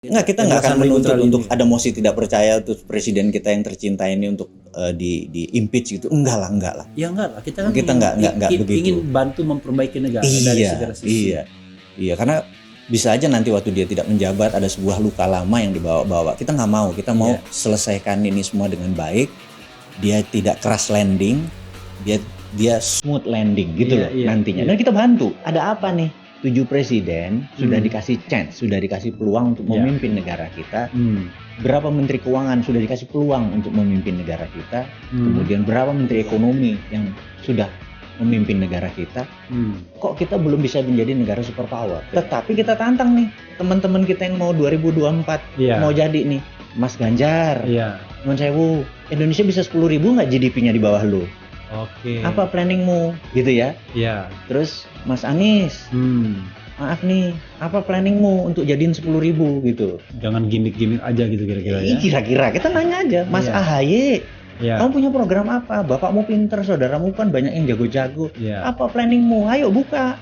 Enggak, kita nggak akan menuntut untuk ada mosi tidak percaya untuk presiden kita yang tercinta ini untuk di impeach gitu. Enggak lah. Ya enggak lah, kita kan kita nggak begitu. Ingin bantu memperbaiki negara dari segala sisi. Iya, karena bisa aja nanti waktu dia tidak menjabat ada sebuah luka lama yang dibawa-bawa. Kita nggak mau, kita mau selesaikan ini semua dengan baik. Dia tidak crash landing, dia smooth landing gitu loh nantinya. Dan kita bantu. Ada apa nih? 7 presiden sudah dikasih chance, sudah dikasih peluang untuk memimpin negara kita. Berapa menteri keuangan sudah dikasih peluang untuk memimpin negara kita. Kemudian berapa menteri ekonomi yang sudah memimpin negara kita. Kok kita belum bisa menjadi negara superpower? Tetapi kita tantang nih teman-teman kita yang mau 2024 mau jadi nih, Mas Ganjar, Nun Sewu, Indonesia bisa 10.000 nggak GDP-nya di bawah lu? Oke. Apa planningmu gitu ya? Iya. Terus Mas Anies, maaf nih, apa planningmu untuk jadiin 10.000 gitu? Jangan gimmick-gimmick aja gitu kira-kira ya. Kira-kira kita nanya aja, Mas AHY, kamu punya program apa? Bapakmu pinter, saudaramu kan banyak yang jago-jago. Apa planningmu? Ayo buka.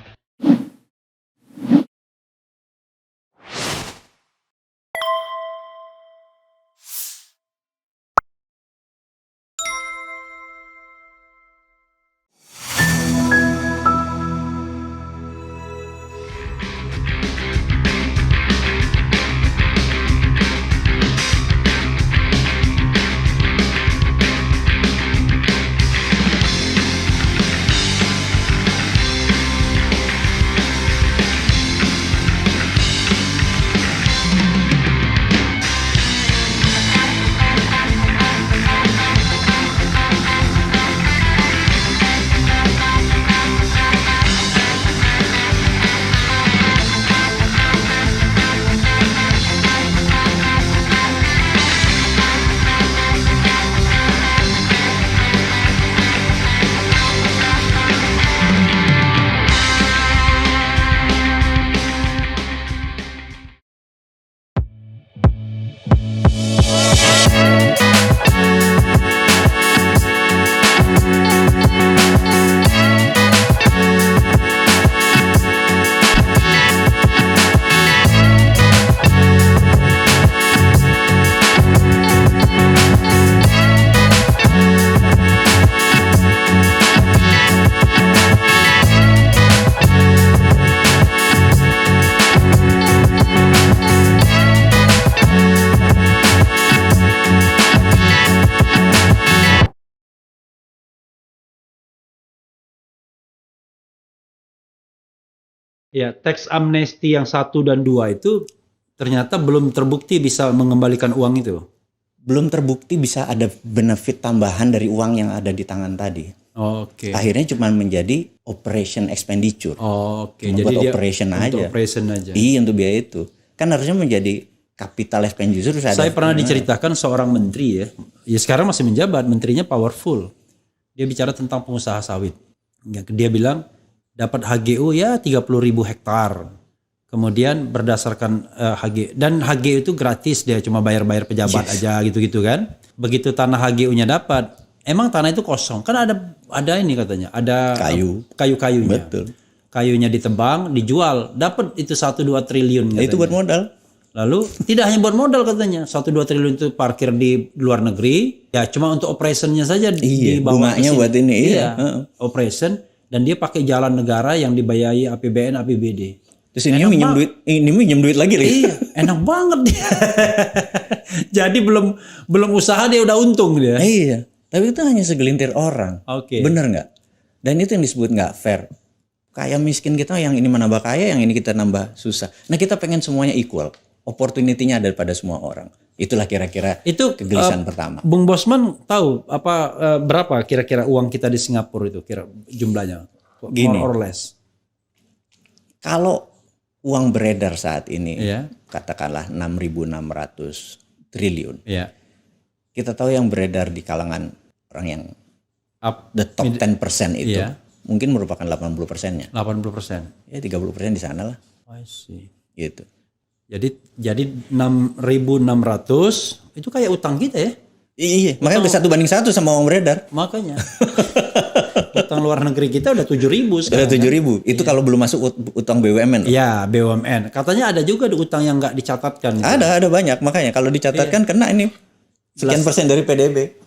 Ya, teks amnesti yang 1 dan 2 itu ternyata belum terbukti bisa mengembalikan uang itu. Belum terbukti bisa ada benefit tambahan dari uang yang ada di tangan tadi. Oke. Akhirnya cuma menjadi operation expenditure. Oke. Jadi dia operation aja. Untuk operation aja. Iya, untuk biaya itu. Kan harusnya menjadi capital expenditure. Saya pernah diceritakan seorang menteri ya sekarang masih menjabat, menterinya powerful. Dia bicara tentang pengusaha sawit. Dia bilang dapat HGU ya 30.000 hektar. Kemudian berdasarkan HG dan HGU itu gratis, dia cuma bayar-bayar pejabat aja gitu-gitu kan. Begitu tanah HGU-nya dapat, emang tanah itu kosong. Kan ada ini katanya, ada kayu-kayunya. Betul. Kayunya ditebang, dijual, dapat itu 1-2 triliun katanya. Itu buat modal. Lalu tidak hanya buat modal katanya, 1-2 triliun itu parkir di luar negeri, ya cuma untuk operationnya saja dibawa bunganya buat ini. Operation. Dan dia pakai jalan negara yang dibayari APBN, APBD. Terus ini minjem duit lagi. Iya, enak banget dia. Jadi belum usaha dia udah untung dia. Iya, tapi itu hanya segelintir orang. Oke. Bener nggak? Dan itu yang disebut nggak fair. Kaya miskin kita yang ini menambah kaya, yang ini kita nambah susah. Nah kita pengen semuanya equal. Opportunity-nya ada pada semua orang. Itulah kira-kira itu kegelisahan pertama. Bung Bosman tahu berapa kira-kira uang kita di Singapura itu kira jumlahnya? Gini, more or less. Kalau uang beredar saat ini, katakanlah 6.600 triliun. Iya. Kita tahu yang beredar di kalangan orang yang the top 10% itu mungkin merupakan 80%-nya. 80%. Ya 30% di sana lah. I see. Gitu. Jadi 6.600 itu kayak utang kita ya. Iya, makanya udah 1:1 sama uang beredar. Makanya. Utang utang luar negeri kita udah 7.000 sekarang. Udah 7.000. Itu kalau belum masuk utang BUMN. Ya, BUMN. Katanya ada juga utang yang nggak dicatatkan. Ada banyak. Makanya kalau dicatatkan kena ini sekian persen dari PDB.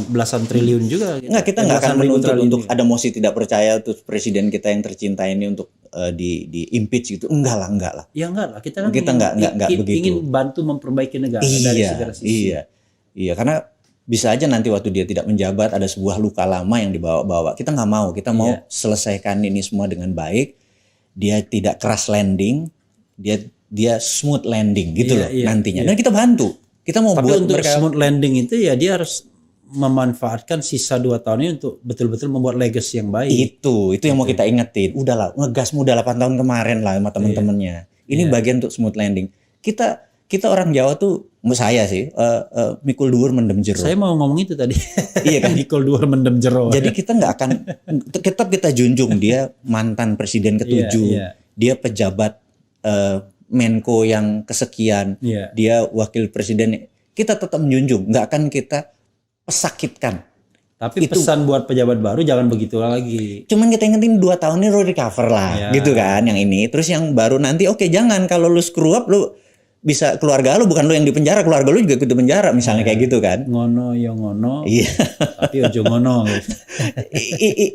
Belasan triliun juga. Enggak, kita nggak akan menuntut untuk ada mosi tidak percaya terus presiden kita yang tercinta ini untuk di impeach gitu. Enggak lah. Ya enggak lah. Kita kan nggak begitu. Ingin bantu memperbaiki negara dari segala sisi. Iya, karena bisa aja nanti waktu dia tidak menjabat ada sebuah luka lama yang dibawa-bawa. Kita nggak mau. Kita mau selesaikan ini semua dengan baik. Dia tidak crash landing. Dia smooth landing gitu loh nantinya. Dan kita bantu. Kita mau Tapi buat untuk smooth landing itu ya dia harus memanfaatkan sisa 2 tahun ini untuk betul-betul membuat legacy yang baik. Itu yang mau kita ingetin. Udahlah, ngegas muda 8 tahun kemarin lah sama temen-temennya. Ini bagian untuk smooth landing. Kita orang Jawa tuh, saya sih, mikul dhuwur mendem jero. Saya mau ngomong itu tadi. Iya kan? Mikul dhuwur mendem jero. Jadi kita nggak akan, tetap kita junjung dia mantan presiden ke-7, dia pejabat Menko yang kesekian, dia wakil presiden. Kita tetap menjunjung, nggak akan kita pesakitkan. Tapi pesan buat pejabat baru jangan begitu lagi. Cuman kita ingetin 2 tahun ini lo recover lah, gitu kan yang ini. Terus yang baru nanti jangan kalau lu screw up lu bisa keluarga lu, bukan lu yang di penjara, keluarga lu juga ikut di penjara misalnya kayak gitu kan. Ngono ya ngono. Iya. Tapi ojo ngono.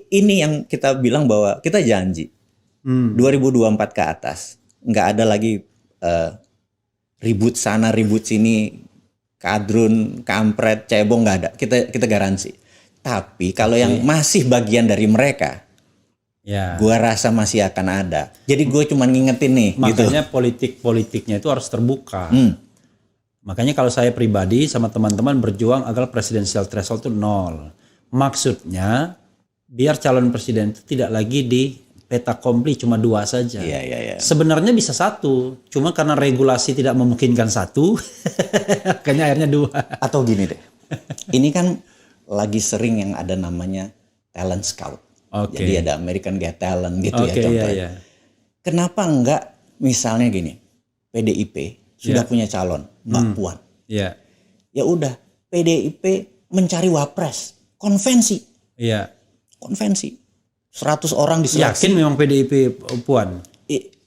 Ini yang kita bilang bahwa kita janji 2024 ke atas nggak ada lagi ribut sana ribut sini, kadrun, kampret, cebong, nggak ada. Kita garansi. Tapi kalau yang masih bagian dari mereka, gua rasa masih akan ada. Jadi gue cuma ngingetin nih. Makanya gitu. politiknya itu harus terbuka. Makanya kalau saya pribadi sama teman-teman berjuang agar presidensial threshold itu 0. Maksudnya biar calon presiden itu tidak lagi di peta kompli cuma 2 saja. Iya. Sebenarnya bisa 1, cuma karena regulasi tidak memungkinkan 1, makanya akhirnya 2. Atau gini deh, ini kan lagi sering yang ada namanya talent scout. Jadi ada American Got Talent gitu ya contohnya. Kenapa enggak misalnya gini, PDIP sudah punya calon Mbak Puan. Ya udah, PDIP mencari wapres, konvensi. Konvensi. 100 orang diseleksi. Yakin memang PDIP Puan?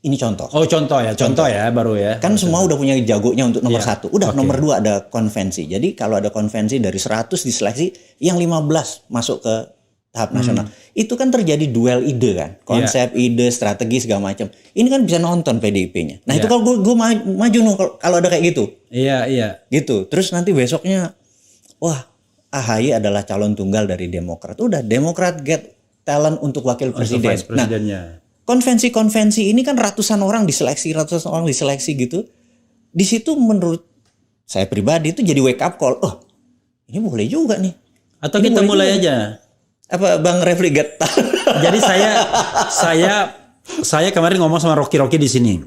Ini contoh. Oh contoh ya baru ya. Kan semua udah punya jagonya untuk nomor 1. Udah nomor 2 ada konvensi. Jadi kalau ada konvensi dari 100 diseleksi, yang 15 masuk ke tahap nasional. Itu kan terjadi duel ide kan. Konsep, ide, strategi segala macam. Ini kan bisa nonton PDIP-nya. Nah itu kalau gue maju kalau ada kayak gitu. Iya. Gitu. Terus nanti besoknya, wah AHY adalah calon tunggal dari Demokrat. Udah, Demokrat get talent untuk wakil presiden. Nah, konvensi-konvensi ini kan ratusan orang diseleksi gitu. Di situ menurut saya pribadi itu jadi wake up call. Oh, ini boleh juga nih. Atau ini kita mulai aja. Apa Bang Refli get talent? Jadi saya kemarin ngomong sama Rocky di sini.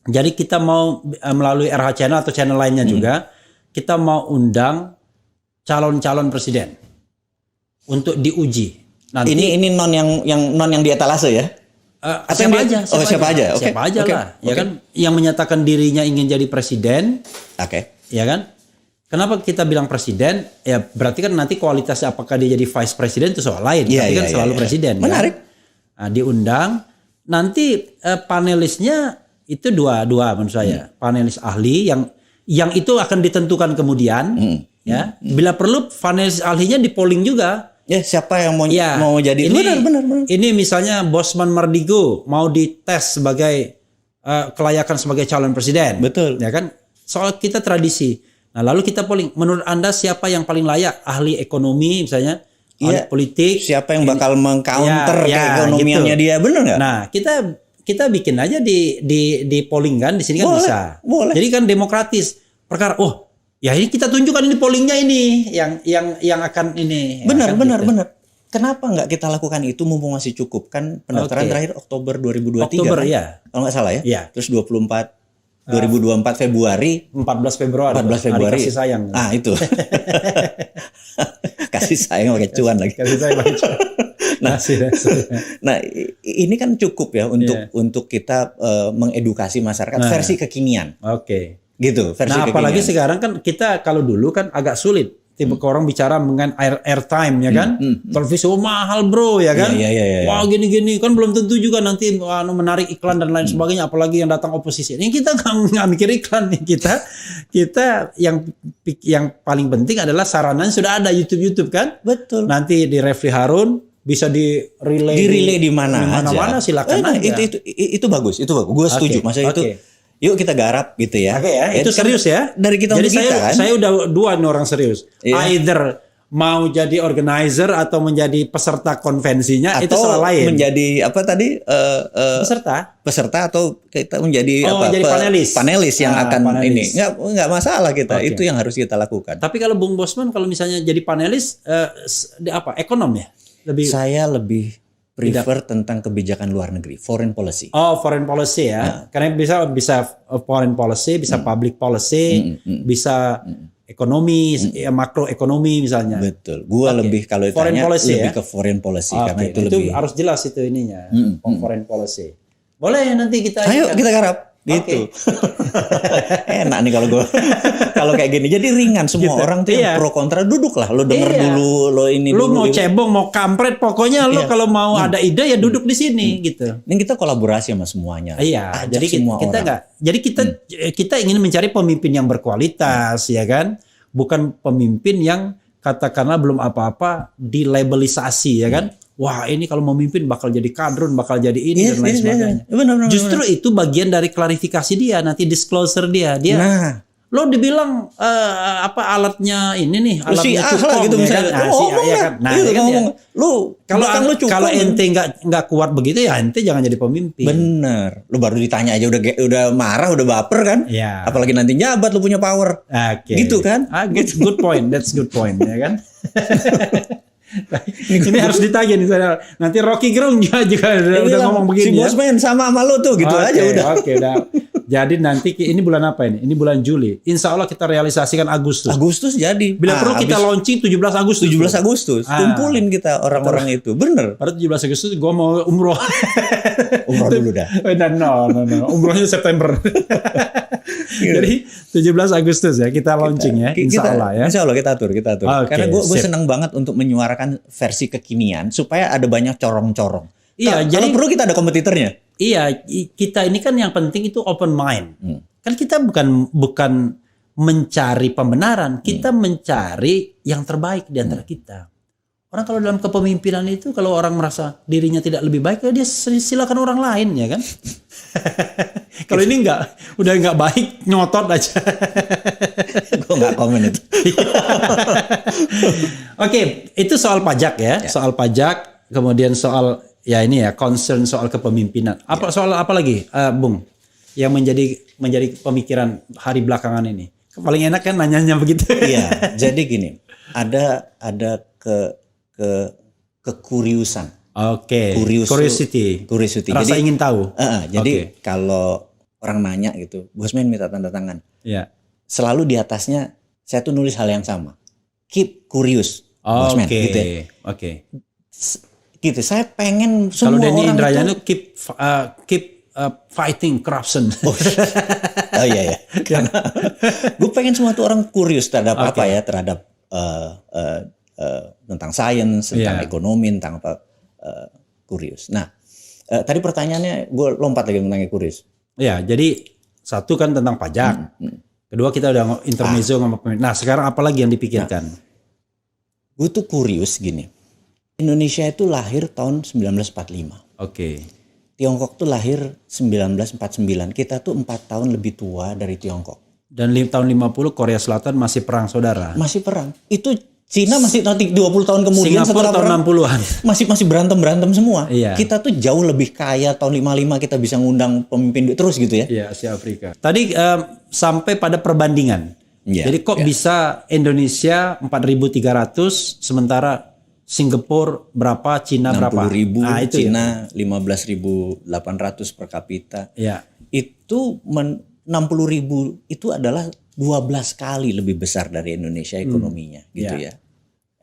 Jadi kita mau melalui RH Channel atau channel lainnya juga, kita mau undang calon-calon presiden untuk diuji. Nanti, ini non yang di etalase ya? Siapa aja? Okay. Siapa aja lah, ya kan? Yang menyatakan dirinya ingin jadi presiden, ya kan? Kenapa kita bilang presiden? Ya berarti kan nanti kualitasnya apakah dia jadi vice presiden itu soal lain. Tapi kan selalu presiden. Menarik. Kan? Nah, diundang. Nanti panelisnya itu dua menurut saya. Panelis ahli yang itu akan ditentukan kemudian. Ya, bila perlu panelis ahlinya di polling juga. Ya siapa yang mau jadi benar. Ini misalnya Bosman Mardigo mau dites sebagai kelayakan sebagai calon presiden. Betul. Ya kan? Soal kita tradisi. Nah, lalu kita polling. Menurut Anda siapa yang paling layak? Ahli ekonomi misalnya, ahli politik. Siapa yang bakal mengcounter keekonomiannya gitu. Dia, benar nggak? Nah, kita bikin aja di polling kan, di sini kan bisa. Boleh. Jadi kan demokratis. Perkara ya ini kita tunjukkan ini pollingnya ini yang akan ini. Benar. Kenapa nggak kita lakukan itu mumpung masih cukup kan pendaftaran terakhir Oktober 2023 Oktober kan? Ya. Kalau nggak salah ya. Iya. Terus 2024 Februari. 14 Februari. Kasih sayang. Itu. Kasih sayang pakai cuan lagi. Kasih sayang pakai cuan. Nah, ini kan cukup ya untuk kita mengedukasi masyarakat versi kekinian. Oke. Gitu, versi apalagi kekinian. sekarang kan kita kalau dulu kan agak sulit Tiba orang bicara dengan airtime ya kan, televisi mahal bro ya kan, wah gini-gini kan belum tentu juga nanti menarik iklan dan lain sebagainya, apalagi yang datang oposisi. Ini kita nggak mikir iklan nih, kita yang paling penting adalah sarananya sudah ada YouTube kan, betul. Nanti di Refli Harun bisa di relay di mana-mana silakan aja. Itu bagus, gue setuju. Maksudnya itu. Yuk kita garap gitu ya. Oke ya, itu serius ya. Dari kita jadi untuk kita kan. Saya udah dua nih orang serius. Either mau jadi organizer atau menjadi peserta konvensinya, atau itu soal lain. Menjadi apa tadi? Peserta atau kita menjadi jadi panelis yang akan ini. Nggak masalah kita. Itu yang harus kita lakukan. Tapi kalau Bung Bosman kalau misalnya jadi panelis ekonom ya? Saya lebih prefer tentang kebijakan luar negeri, foreign policy. Oh, foreign policy ya. Karena bisa foreign policy, bisa public policy, bisa ekonomi, makroekonomi misalnya. Betul. Gua lebih kalau ditanya lebih ke foreign policy karena itu lebih harus jelas itu ininya. Foreign policy. Boleh nanti kita ayo kita garap gitu. Enak nih kalau kayak gini. Jadi ringan semua orang tuh yang pro kontra duduklah, lo denger dulu, lo ini lu dulu. Mau cebong, mau kampret, pokoknya lo kalau mau ada ide ya duduk di sini gitu. Ini kita kolaborasi sama semuanya. Iya, jadi kita enggak. Jadi kita ingin mencari pemimpin yang berkualitas ya kan? Bukan pemimpin yang katakanlah belum apa-apa dilabelisasi ya kan? Wah ini kalau memimpin bakal jadi kadrun, bakal jadi ini dan lain sebagainya. Benar, justru itu bagian dari klarifikasi dia, nanti disclosure dia. Lo dibilang alatnya ini nih, alatnya cukup gitu misalnya. Lu kalau ente nggak kuat begitu ya ente jangan jadi pemimpin. Bener. Lu baru ditanya aja udah marah, udah baper kan? Ya. Apalagi nanti jabat lu punya power. Gitu kan? Good point. That's good point ya kan? Ini harus ditagih nih saya. Nanti Rocky Gerung juga udah ngomong begini. Si Bosman sama lu tuh gitu aja udah. Udah. Jadi nanti ini bulan apa ini? Ini bulan Juli. Insya Allah kita realisasikan Agustus. Agustus jadi. Bila perlu kita launching 17 Agustus. 17 Agustus. Kumpulin kita orang-orang itu. Bener. Pada 17 Agustus gue mau umroh. Umroh dulu dah. No. Umrohnya September. Jadi 17 Agustus ya kita launching ya. Insya Allah ya. Insya Allah kita atur. Karena gue senang banget untuk menyuarakan versi kekinian supaya ada banyak corong-corong. Iya, kalau perlu kita ada kompetitornya. Iya, kita ini kan yang penting itu open mind. Kan kita bukan mencari pembenaran, kita mencari yang terbaik di antara kita. Orang kalau dalam kepemimpinan itu kalau orang merasa dirinya tidak lebih baik, ya dia silakan orang lain ya kan. Kalau ini udah nggak baik, nyotot aja. Gue nggak komen itu. Oke, itu soal pajak ya, soal pajak, kemudian soal ya ini ya concern soal kepemimpinan. Soal apa lagi, Bung? Yang menjadi pemikiran hari belakangan ini. Paling enak kan nanyanya begitu. Iya, jadi gini, ada kekuriusan. Oke. Curiosity. Rasa jadi, ingin tahu. Jadi kalau orang nanya gitu, Bosman minta tanda tangan. Iya. Selalu di atasnya saya tuh nulis hal yang sama. Keep curious, Bosman. Gitu ya. Oke. Gitu. Saya pengen semua kalau Denny orang Indrayana keep fighting corruption. Oh iya. Gue pengen semua tuh orang curious terhadap apa ya, terhadap tentang sains, tentang ekonomi, tentang apa, curious. Nah, tadi pertanyaannya gue lompat lagi tentang curious. Ya, jadi satu kan tentang pajak. Kedua kita udah intermezzo sama pemerintah. Nah, sekarang apa lagi yang dipikirkan? Gue tuh curious gini. Indonesia itu lahir tahun 1945. Oke. Tiongkok tuh lahir 1949. Kita tuh 4 tahun lebih tua dari Tiongkok. Dan tahun 50 Korea Selatan masih perang saudara. Masih perang. Itu Cina masih nanti 20 tahun kemudian Singapura tahun 60-an. Masih berantem semua. Iya. Kita tuh jauh lebih kaya, tahun 55 kita bisa ngundang pemimpin terus gitu ya. Iya, Asia Afrika. Tadi sampai pada perbandingan. Jadi kok bisa Indonesia 4.300 sementara Singapura berapa, Cina berapa? 60.000, nah, itu Cina 15.800 per kapita. Iya. Itu 60.000 itu adalah 12 kali lebih besar dari Indonesia ekonominya gitu ya.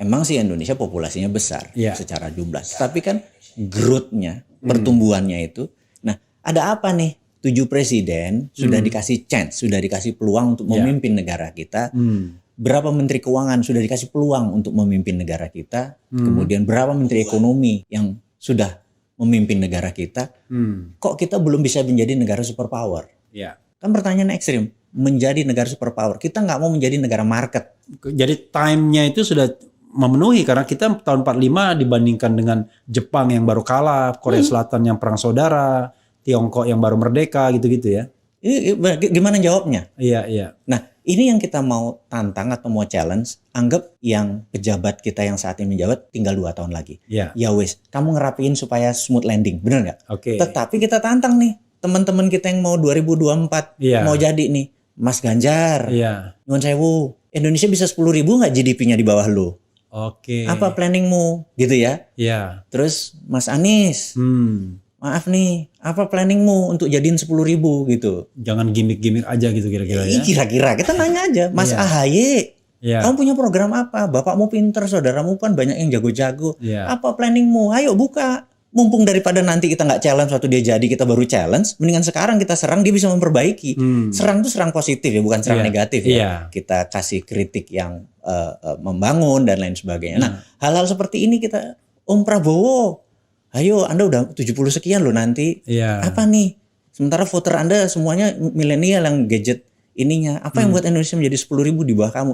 Emang sih Indonesia populasinya besar secara jumlah. Tapi kan growth-nya, pertumbuhannya itu. Nah, ada apa nih? 7 presiden sudah dikasih chance, sudah dikasih peluang untuk memimpin negara kita. berapa menteri keuangan sudah dikasih peluang untuk memimpin negara kita, kemudian berapa menteri ekonomi yang sudah memimpin negara kita, kok kita belum bisa menjadi negara superpower? Ya. Kan pertanyaan ekstrim, menjadi negara superpower. Kita nggak mau menjadi negara market. Jadi time-nya itu sudah memenuhi karena kita tahun 45 dibandingkan dengan Jepang yang baru kalah, Korea Selatan yang perang saudara, Tiongkok yang baru merdeka gitu-gitu ya. Gimana jawabnya? Iya, iya. Nah, ini yang kita mau tantang atau mau challenge. Anggap yang pejabat kita yang saat ini menjabat tinggal 2 tahun lagi. Iya. Ya wes, kamu ngerapiin supaya smooth landing, bener nggak? Oke. Tetapi kita tantang nih, teman-teman kita yang mau 2024 Iya. mau jadi nih, Mas Ganjar, Iya. Nyuwun sewu, Indonesia bisa 10.000 nggak GDP-nya di bawah lu? Oke. Apa planningmu, gitu ya? Iya. Terus Mas Anies, maaf nih, apa planningmu untuk jadiin 10.000 gitu? Jangan gimmick-gimmick aja gitu kira-kira ya. Kira-kira kita nanya aja, Mas Iya. AHY, Iya. kamu punya program apa? Bapakmu pinter, saudaramu kan banyak yang jago-jago. Iya. Apa planningmu? Ayo buka. Mumpung daripada nanti kita nggak challenge waktu dia jadi kita baru challenge, mendingan sekarang kita serang dia bisa memperbaiki. Serang itu serang positif ya, bukan serang Iya. negatif ya. Iya. Kita kasih kritik yang membangun dan lain sebagainya. Nah, hal-hal seperti ini kita, Om Prabowo, ayo Anda udah 70 sekian loh nanti. Iya. Apa nih? Sementara voter Anda semuanya milenial yang gadget ininya. Apa yang buat Indonesia menjadi 10.000 di bawah kamu?